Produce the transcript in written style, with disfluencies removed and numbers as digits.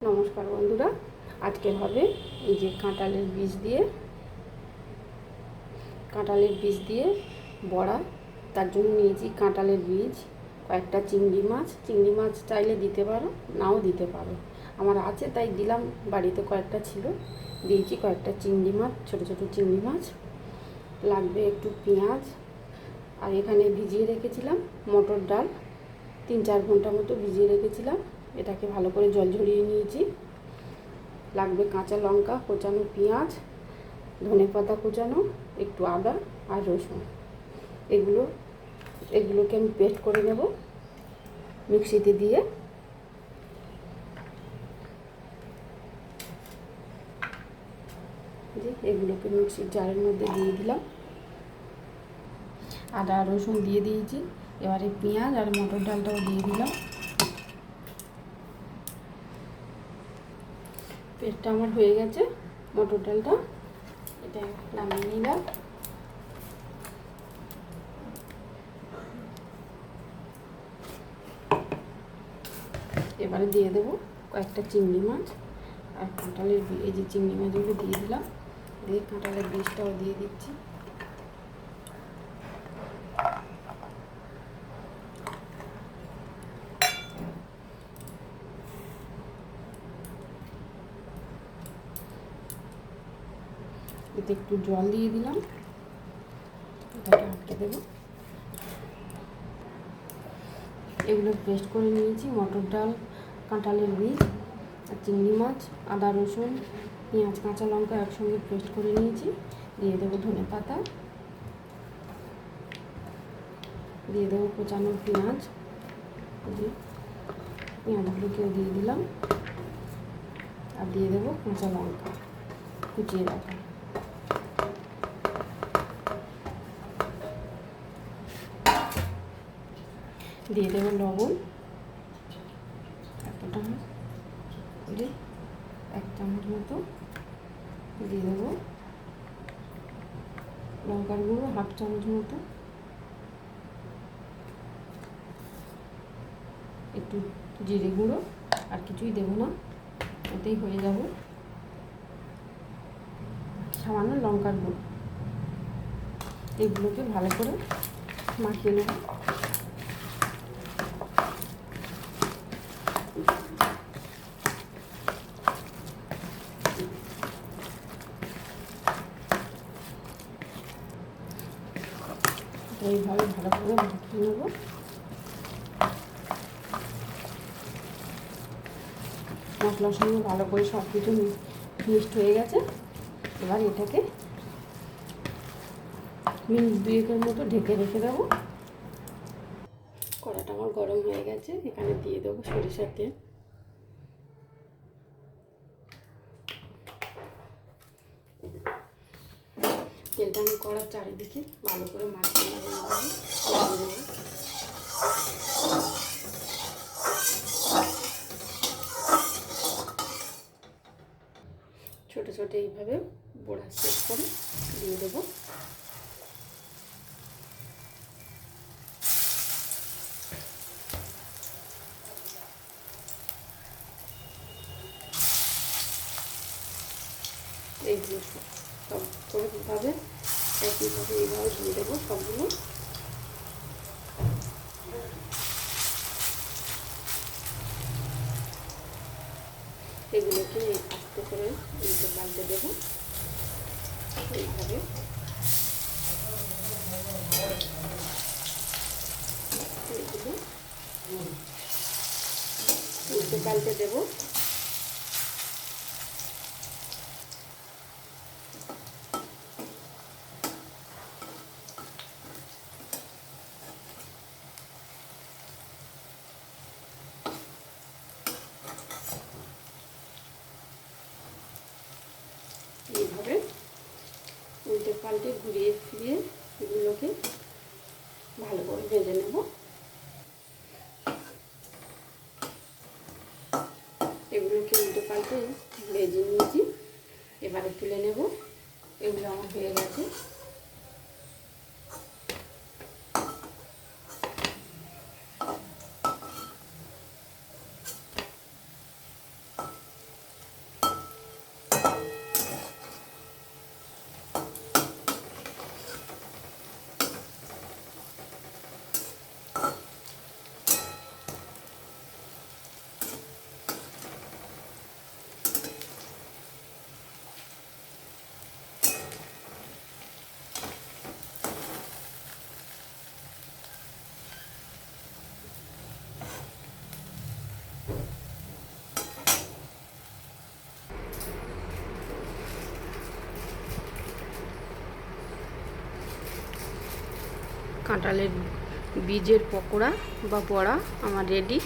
নমস্কার বন্ধুরা, আজকে হবে এই যে কাঁঠালের বীজ দিয়ে বড়া। তার জন্য নিয়েছি কাঁঠালের বীজ, কয়েকটা চিংড়ি মাছ চাইলে দিতে পারো, নাও দিতে পারো। আমার আছে তাই দিলাম, বাড়িতে কয়েকটা ছিল, দিয়েছি কয়েকটা চিংড়ি মাছ, ছোটো ছোটো চিংড়ি মাছ। লাগবে একটু পেঁয়াজ, আর এখানে ভিজিয়ে রেখেছিলাম মটর ডাল, 3-4 ঘন্টা মতো ভিজিয়ে রেখেছিলাম। এটাকে ভালো করে জল ঝরিয়ে নিয়েছি। লাগবে কাঁচা লঙ্কা কোচানো, পেঁয়াজ, ধনেপাতা কোচানো, একটু আদা আর রসুন। এগুলোকে আমি পেস্ট করে নেব মিক্সিতে দিয়ে। এগুলোকে মিক্সির জারের মধ্যে দিয়ে দিলাম। আদা রসুন দিয়ে দিয়েছি, এবারে পেঁয়াজ আর মটর ডালটাও দিয়ে দিলাম। পেস্টটা আমার হয়ে গেছে, মটর ডালটা এটা নামিয়ে নিলাম। এবারে দিয়ে দেবো কয়েকটা চিংড়ি মাছ আর কাঁঠালের এই যে চিংড়ি মাছগুলো দিয়ে দিলাম, দিয়ে কাঁঠালের বীজটাও দিয়ে দিচ্ছি। এতে একটু জল দিয়ে দিলাম, এটাকে আটকে দেবো। এগুলো পেস্ট করে নিয়েছি, মটর ডাল, কাঁঠালের বীজ আর চিংড়ি মাছ, আদা রসুন পেঁয়াজ কাঁচা লঙ্কা একসঙ্গে পেস্ট করে নিয়েছি। দিয়ে দেবো ধনেপাতা, দিয়ে দেবো কোচানো পেঁয়াজ, পেঁয়াজগুলোকেও দিয়ে দিলাম, আর দিয়ে দেবো কাঁচা লঙ্কা কুচিয়ে রাখা। দিয়ে দেবো লবণ, এতটা 1 চামচ মতো দিয়ে দেবো, লঙ্কার গুঁড়ো 1/2 চামচ মতো, একটু জিরে গুঁড়ো, আর কিছুই দেবো না, এতেই হয়ে যাবে। সামান্য লঙ্কার গুঁড়ো, এগুলোকে ভালো করে মাখিয়ে নেব। এইভাবে ভালো করে মাখিয়ে নেব। মশলার সঙ্গে ভালো করে সব কিছু মিক্সড হয়ে গেছে। এবার এটাকে মিনিট 2-এর মতো ঢেকে রেখে দেবো। কড়াটা আমার গরম হয়ে গেছে, এখানে দিয়ে দেবো সরিষার তেল। তেলটা আমি কড়ার চারিদিকে ভালো করে মাখিয়ে নেব। ছোটো ছোটো এইভাবে বড়া শেপ করে দিয়ে দেবো। এই যে সব করে এইভাবে এইভাবে দিয়ে দেবো সবগুলো। এগুলোকে আস্তে করে উল্টে পাল্টে দেবো এইভাবে। এগুলো উল্টে পাল্টে দেবো। এইভাবে উল্টে পাল্টে ঘুরিয়ে ফিরিয়ে এগুলোকে ভালো করে ভেজে নেব। এগুলোকে উল্টে পাল্টে ভেজে নিয়েছি, এবারে তুলে নেব। এগুলো আমার হয়ে গেছে। কাঁঠালের বীজের পকোড়া বা বড়া আমার রেডি।